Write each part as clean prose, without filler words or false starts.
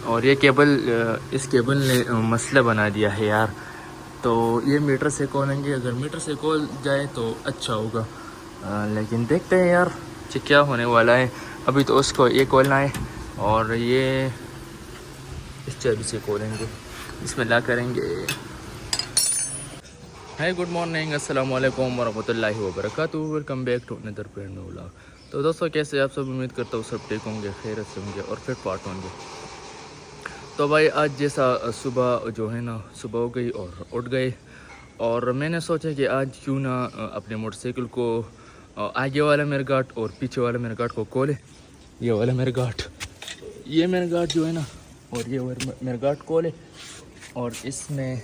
اور یہ کیبل اس کیبل نے مسئلہ بنا دیا ہے یار. تو یہ میٹر سے کھولیں گے, اگر میٹر سے کھول جائے تو اچھا ہوگا, لیکن دیکھتے ہیں یار کیا ہونے والا ہے. ابھی تو اس کو یہ کھولنا ہے اور یہ اس چابی سے کھولیں گے. بسم اللہ کریں گے. ہائی گڈ مارننگ, السلام علیکم ورحمۃ اللہ وبرکاتہ. Welcome back to another brand new vlog. تو دوستوں کیسے آپ سب, امید کرتا ہوں سب ٹھیک ہوں گے, خیریت سے ہوں گے اور فٹ فاٹ ہوں گے. تو بھائی آج جیسا صبح جو ہے نا صبح ہو گئی اور اٹھ گئے, اور میں نے سوچا کہ آج کیوں نہ اپنے موٹر سائیکل کو آگے والا میرا گاٹ اور پیچھے والا میرا گاٹ کو کھولے. یہ والا میرا گاٹ, یہ میرا گاٹ جو ہے نا, اور یہ میرا گاٹ کھولے, اور اس میں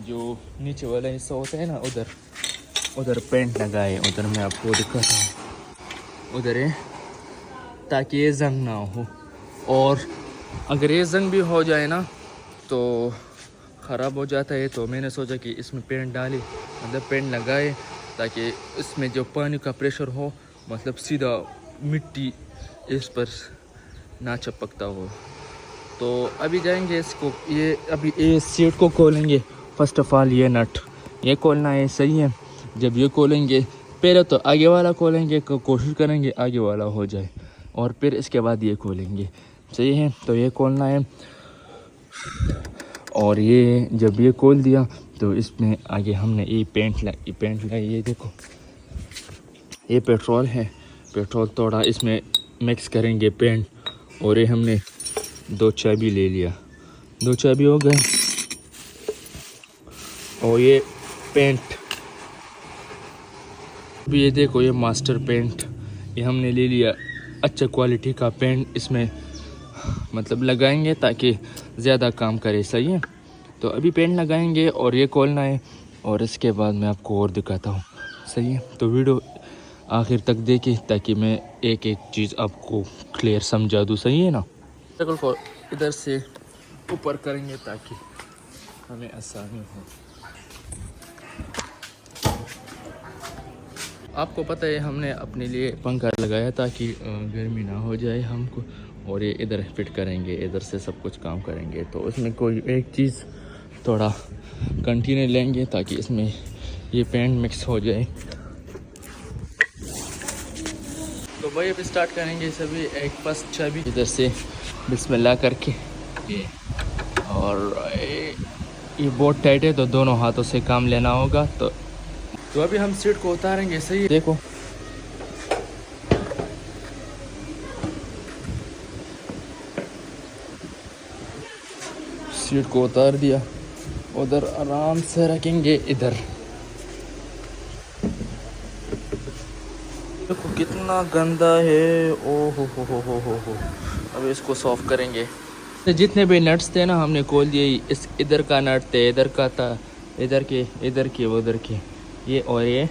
جو نیچے والا حصہ ہوتا ہے نا ادھر پینٹ لگائے. ادھر میں آپ کو دکھاتا ہوں, ادھر ہے تاکہ یہ زنگ نہ ہو. اور اگر یہ زنگ بھی ہو جائے نا تو خراب ہو جاتا ہے. تو میں نے سوچا کہ اس میں پینٹ ڈالے, مطلب پینٹ لگائے, تاکہ اس میں جو پانی کا پریشر ہو مطلب سیدھا مٹی اس پر نہ چپکتا ہو. تو ابھی جائیں گے اس کو, یہ ابھی یہ سیٹ کو کھولیں گے. فرسٹ آف آل یہ نٹ یہ کھولنا ہے, صحیح ہے. جب یہ کھولیں گے پہلے تو آگے والا کھولیں گے, کوشش کریں گے آگے والا ہو جائے, اور پھر اس کے بعد یہ کھولیں گے, صحیح ہے. تو یہ کھولنا ہے, اور یہ جب یہ کھول دیا تو اس میں آگے ہم نے یہ پینٹ لائی. یہ دیکھو یہ پیٹرول ہے, پیٹرول تھوڑا اس میں مکس کریں گے پینٹ. اور یہ ہم نے 2 چابی لے لیا, 2 چابی ہو گئے. اور یہ پینٹ بھی, یہ دیکھو یہ ماسٹر پینٹ, یہ ہم نے لے لیا. اچھا کوالٹی کا پینٹ اس میں مطلب لگائیں گے تاکہ زیادہ کام کرے, صحیح ہے. تو ابھی پینٹ لگائیں گے اور یہ کھولنا ہے, اور اس کے بعد میں آپ کو اور دکھاتا ہوں, صحیح ہے. تو ویڈیو آخر تک دیکھیں تاکہ میں ایک چیز آپ کو کلیئر سمجھا دوں, صحیح ہے نا. سائیکل کو ادھر سے اوپر کریں گے تاکہ ہمیں آسانی ہو. آپ کو پتہ ہے ہم نے اپنے لیے پنکھا لگایا تاکہ گرمی نہ ہو جائے ہم کو, اور یہ ادھر فٹ کریں گے, ادھر سے سب کچھ کام کریں گے. تو اس میں کوئی ایک چیز تھوڑا کنٹینیو لیں گے تاکہ اس میں یہ پینٹ مکس ہو جائے. تو بھائی اب اسٹارٹ کریں گے سبھی. ایک پس چابی ادھر سے بسم اللہ کر کے, اور یہ بہت ٹائٹ ہے تو دونوں ہاتھوں سے کام لینا ہوگا. تو ابھی ہم سیٹ کو اتاریں گے, صحیح ہے. دیکھو سیٹ کو اتار دیا, ادھر آرام سے رکھیں گے. ادھر دیکھو کتنا گندا ہے, او ہو. اب اس کو صاف کریں گے. جتنے بھی نٹس تھے نا ہم نے کھول دیے. اس ادھر کا نٹ تھے, ادھر کا تھا, ادھر کے ادھر کے, یہ اور یہ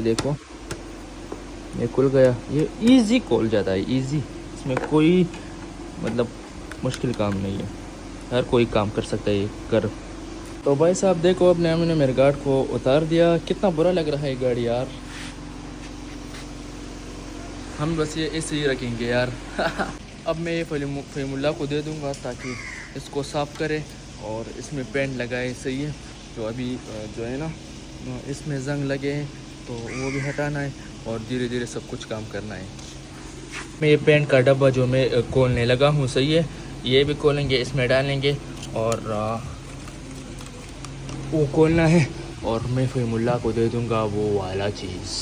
دیکھو یہ کھل گیا. یہ ایزی کھول جاتا ہے, ایزی. اس میں کوئی مطلب مشکل کام نہیں ہے, ہر کوئی کام کر سکتا ہے یہ کر. تو بھائی صاحب دیکھو اب ہم نے میرے گاڑی کو اتار دیا. کتنا برا لگ رہا ہے گاڑی یار. ہم بس یہ ایسے ہی رکھیں گے یار. اب میں یہ فہیم اللہ کو دے دوں گا تاکہ اس کو صاف کرے اور اس میں پینٹ لگائے, صحیح ہے. تو ابھی جو ہے نا اس میں زنگ لگے ہیں تو وہ بھی ہٹانا ہے, اور دھیرے دھیرے سب کچھ کام کرنا ہے. میں یہ پینٹ کا ڈبہ جو میں کھولنے لگا ہوں, صحیح ہے. یہ بھی کھولیں گے, اس میں ڈالیں گے, اور وہ کھولنا ہے, اور میں فہیم اللہ کو دے دوں گا وہ والا چیز.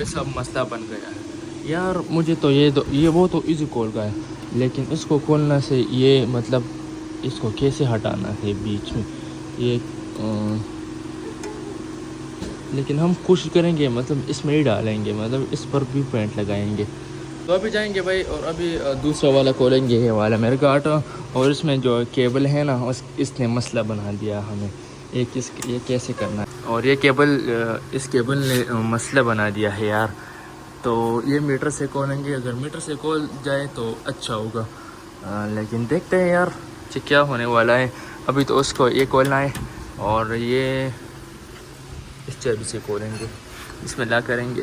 سب مسئلہ بن گیا ہے یار. مجھے تو یہ وہ تو ایزی کھول گیا ہے, لیکن اس کو کھولنا سے یہ مطلب اس کو کیسے ہٹانا ہے بیچ میں یہ, لیکن ہم کوشش کریں گے, مطلب اس میں ہی ڈالیں گے, مطلب اس پر بھی پینٹ لگائیں گے. تو ابھی جائیں گے بھائی, اور ابھی دوسرا والا کھولیں گے, یہ والا میرے گاٹ. اور اس میں جو کیبل ہے نا اس نے مسئلہ بنا دیا ہمیں, یہ کیسے کرنا ہے. اور یہ کیبل اس کیبل نے مسئلہ بنا دیا ہے یار. تو یہ میٹر سے کھولیں گے, اگر میٹر سے کھول جائے تو اچھا ہوگا, لیکن دیکھتے ہیں یار کیا ہونے والا ہے. ابھی تو اس کو یہ کھولنا ہے, اور یہ اس چابی سے کھولیں گے. بسم اللہ کریں گے.